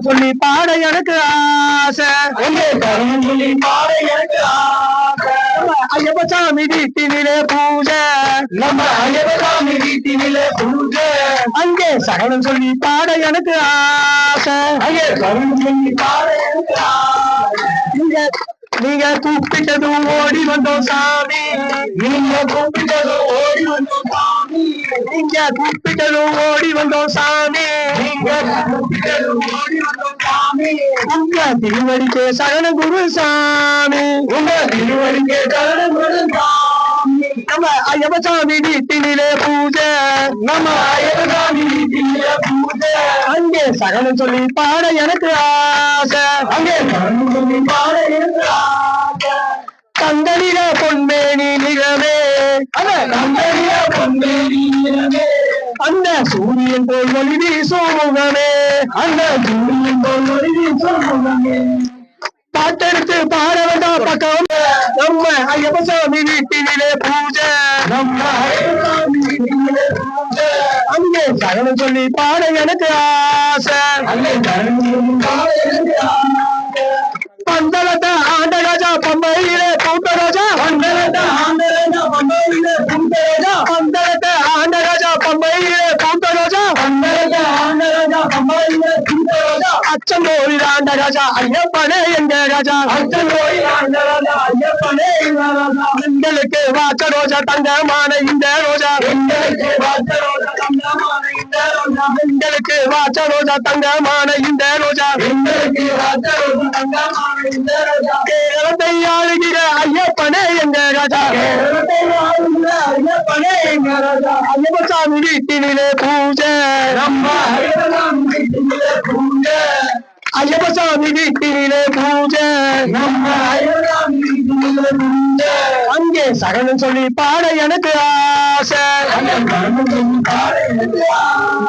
சொல்லி பாட எனக்கு ஆசை சொல்லி பாட எனக்கு ஆசை ஐயப்ப சாமி வீட்டினிலே பூஜை நம்ம ஐயப்ப சாமி வீட்டினிலே பூஜை அங்கே சகலம் சொல்லி பாட எனக்கு ஆசை அங்கே சகலம் சொல்லி பாட எனக்கு ஆசை நீங்க கூப்பிட்டதும் ஓடி வந்தோம் சாமி நீங்க கூப்பிட்டதும் ஓடி வந்தோம் சாமி நீங்க கூப்பிட்டதும் ஓடி வந்தோம் சாமி நீங்க கூப்பிட்டதும் ஓடி வந்தோம் சாமி உங்க திருவடிக்கே சகல குரு சாமி உங்க திருவடிக்கே சகல குரு சாமி நம்ம ஐயப்ப சாமி வீட்டினிலே பூஜை நம்ம ஐயப்ப சாமி வீட்டினிலே பூஜை அங்கே சகலம் சொல்லி பாட எனக்கு ஆசை அங்கே சகலம் சொல்லி பாட எனக்கு ஆசை கந்தனில பொன்மேனி நிறமே அந்த கந்தனில பொன்மேனி நிறமே அந்த சூரியன் போல் ஒளி வீசும் முகமே அந்த சூரியன் போல் ஒளி வீசும் முகமே பாட்டெடுத்து பாட வேண்டாம் பக்கம் நம்ம ஐயப்ப சாமி வீட்டினிலே பூஜை நம்ம ஐயப்ப சாமி வீட்டினிலே பூஜை அங்கே சகலம் சொல்லி பாட எனக்கு ஆசை அங்கே சகலம் சொல்லி பாட எனக்கு ஆசை பந்தளத்தை ஆண்ட ராஜா பம்பையிலே பூத்த ராஜா பந்தளத்தை ஆண்ட ராஜா பம்பையிலே பூத்த ராஜா பந்தளத்தை ஆண்ட ராஜா பம்பையிலே பூத்த ராஜா பந்தளத்தை ஆண்ட ராஜா பம்பையிலே பூத்த ராஜா அச்சம் கோயில் ஆண்ட ராஜா ஐயப்பனே எங்க ராஜா அச்சம் கோயில் ஆண்ட ராஜா ஐயப்பனே எங்க ராஜா எங்களுக்கு வாச்ச ரோஜா தங்கமான இந்த ரோஜா எங்களுக்கு வாச்ச ரோஜா தங்கமான இந்த ரோஜா எங்களுக்கு வாச்ச ரோஜா தங்கமான இந்த ரோஜா எங்களுக்கு வாச்ச ரோஜா தங்கமான இந்த ரோஜா கேரளத்தை ஆளுகிற ஐயப்பனே எங்க ராஜா கேரளத்தை ஆளுகிற ஐயப்பனே எங்க ராஜா ஐயப்ப சாமி வீட்டினிலே பூஜை நம்ம ஐயப்ப சாமி வீட்டினிலே பூஜை ஐயப்ப சாமி வீட்டினிலே பூஜை நம்ம ஐயப்ப சாமி வீட்டினிலே பூஜை அங்கே சகலம் சொல்லி பாட எனக்கு ஆசை அங்கே சகலம் சொல்லி பாட எனக்கு ஆசை